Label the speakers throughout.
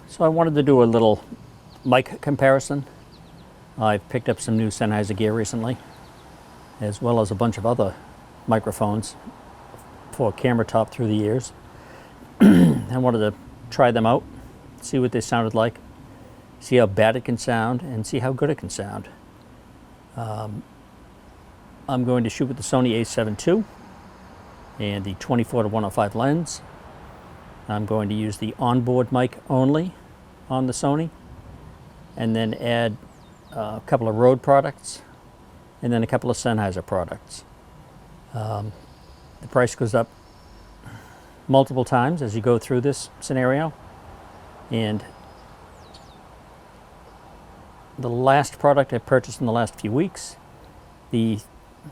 Speaker 1: So I wanted to do a little mic comparison. I've picked up some new Sennheiser gear recently, as well as a bunch of other microphones for camera top through the years. I wanted to try them out, see what they sounded like, see how bad it can sound, and see how good it can sound. I'm going to shoot with the Sony A7II and the 24-105 lens. I'm going to use the onboard mic only on the Sony, and then add a couple of Rode products, and then a couple of Sennheiser products. The price goes up multiple times as you go through this scenario, and the last product I purchased in the last few weeks, the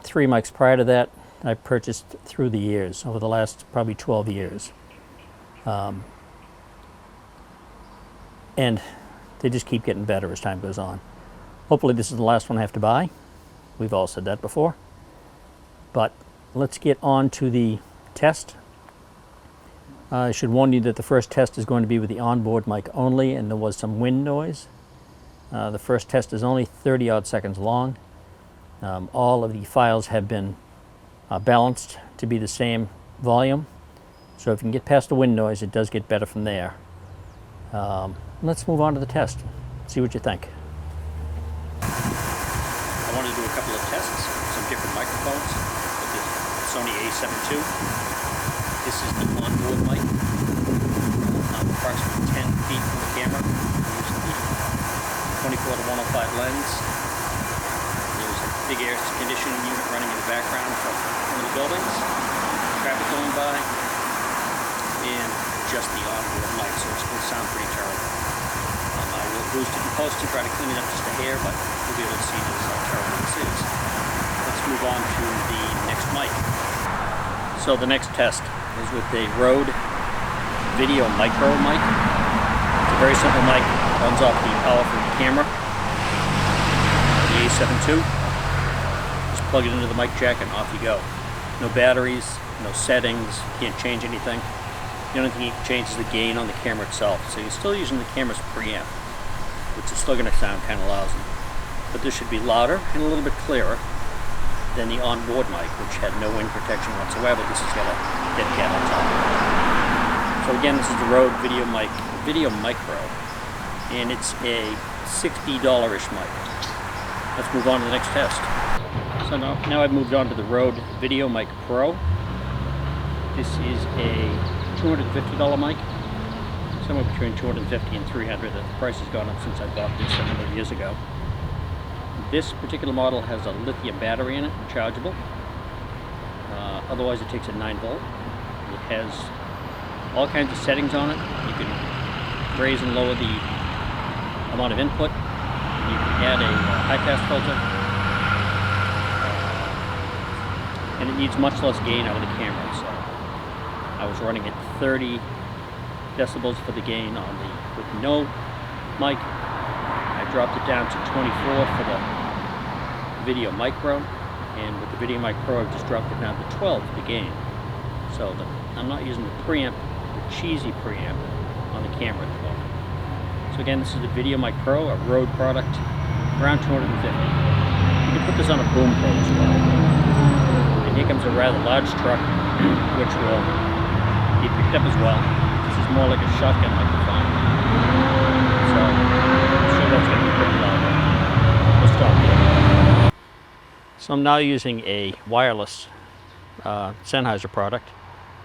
Speaker 1: 3 mics prior to that, I purchased through the years, over the last probably 12 years. And they just keep getting better as time goes on. Hopefully this is the last one I have to buy. We've all said that before. But let's get on to the test. I should warn you that the first test is going to be with the onboard mic only, and there was some wind noise. The first test is only 30-odd seconds long. All of the files have been balanced to be the same volume. So if you can get past the wind noise, it does get better from there. Let's move on to the test. See what you think. I wanted to do a couple of tests, some different microphones with the Sony A7II. This is the onboard mic. I'm approximately 10 feet from the camera. I'm using the 24-105 lens. There's a big air conditioning unit running in the background from one of the buildings. Traffic going by. And just the onboard mic, so it's going to sound pretty terrible. I will boost it and post and try to clean it up just a hair, but you'll be able to see just how terrible this is. Let's move on to the next mic. So the next test is with the Rode VideoMicro mic. It's a very simple mic, runs off the power from the camera, the A7II. Just plug it into the mic jack and off you go. No batteries, no settings, can't change anything. The only thing you can change is the gain on the camera itself. So you're still using the camera's preamp, which is still going to sound kind of lousy. But this should be louder and a little bit clearer than the onboard mic, which had no wind protection whatsoever. This has got a dead cat on top. So again, this is the Rode VideoMicro, and it's a $60-ish mic. Let's move on to the next test. So now I've moved on to the Rode VideoMic Pro. This is a $250 mic, somewhere between $250 and $300. The price has gone up since I bought this a number of years ago. This particular model has a lithium battery in it, rechargeable. Otherwise it takes a 9-volt. It has all kinds of settings on it. You can raise and lower the amount of input. You can add a high-pass filter. And it needs much less gain out of the camera. So I was running at 30 decibels for the gain on with no mic. I dropped it down to 24 for the VideoMicro, and with the VideoMic Pro I've just dropped it down to 12 for the gain. So I'm not using the preamp, the cheesy preamp, on the camera at the moment. So again, this is the VideoMic Pro, a Rode product, around $250. You can put this on a boom probe as well. And here comes a rather large truck, which will be picked up as well. This is more like a shotgun microphone. So I'm sure that's going to be pretty loud. We'll stop here. So I'm now using a wireless Sennheiser product,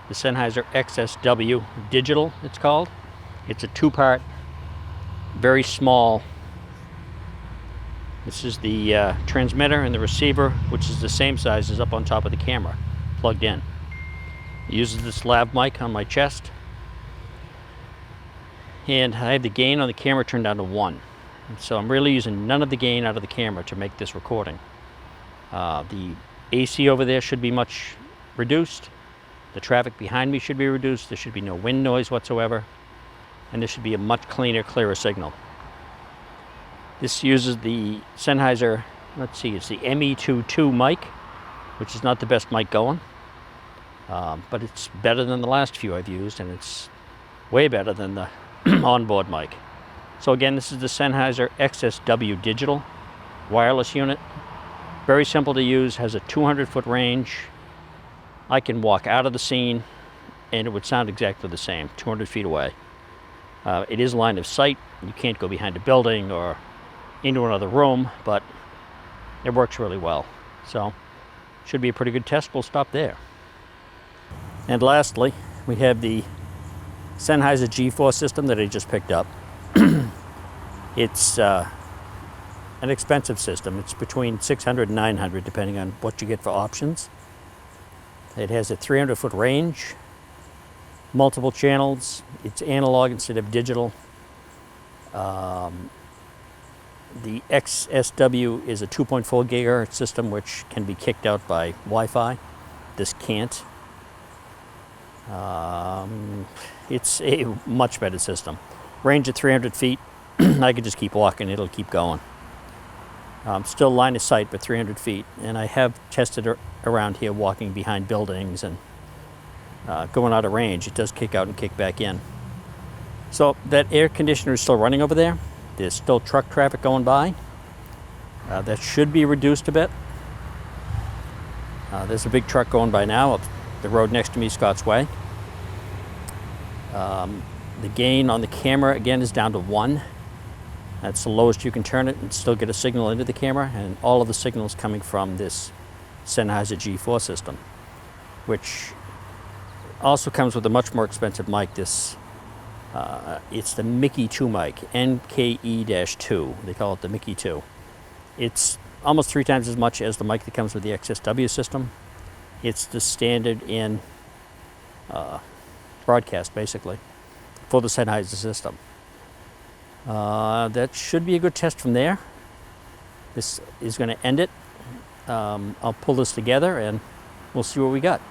Speaker 1: the Sennheiser XSW Digital, it's called. It's a 2-part, very small. This is the transmitter and the receiver, which is the same size as up on top of the camera, plugged in. It uses this lav mic on my chest, and I have the gain on the camera turned down to 1. So I'm really using none of the gain out of the camera to make this recording. The AC over there should be much reduced. The traffic behind me should be reduced. There should be no wind noise whatsoever, and there should be a much cleaner, clearer signal. This uses the Sennheiser, let's see, it's the ME2-II mic, which is not the best mic going, but it's better than the last few I've used, and it's way better than the onboard mic. So again, this is the Sennheiser XSW Digital wireless unit. Very simple to use, has a 200-foot range. I can walk out of the scene and it would sound exactly the same, 200 feet away. It is line of sight. You can't go behind a building or into another room, but it works really well. So, should be a pretty good test. We'll stop there. And lastly, we have the Sennheiser G4 system that I just picked up. It's an expensive system. It's between $600 and $900 depending on what you get for options. It has a 300-foot range, multiple channels. It's analog instead of digital. The XSW is a 2.4 gigahertz system which can be kicked out by Wi-Fi. This can't. It's a much better system. Range of 300 feet. I could just keep walking, it'll keep going. Still line of sight, but 300 feet. And I have tested around here walking behind buildings and going out of range. It does kick out and kick back in. So that air conditioner is still running over there. There's still truck traffic going by. That should be reduced a bit. There's a big truck going by now up the road next to me, Scott's Way. The gain on the camera, again, is down to 1. That's the lowest you can turn it and still get a signal into the camera, and all of the signals coming from this Sennheiser G4 system, which also comes with a much more expensive mic. It's the ME2-II mic, NKE-2. They call it the ME2-II. It's almost 3 times as much as the mic that comes with the XSW system. It's the standard in broadcast, basically, for the Sennheiser system. That should be a good test from there. This is going to end it. I'll pull this together and we'll see what we got.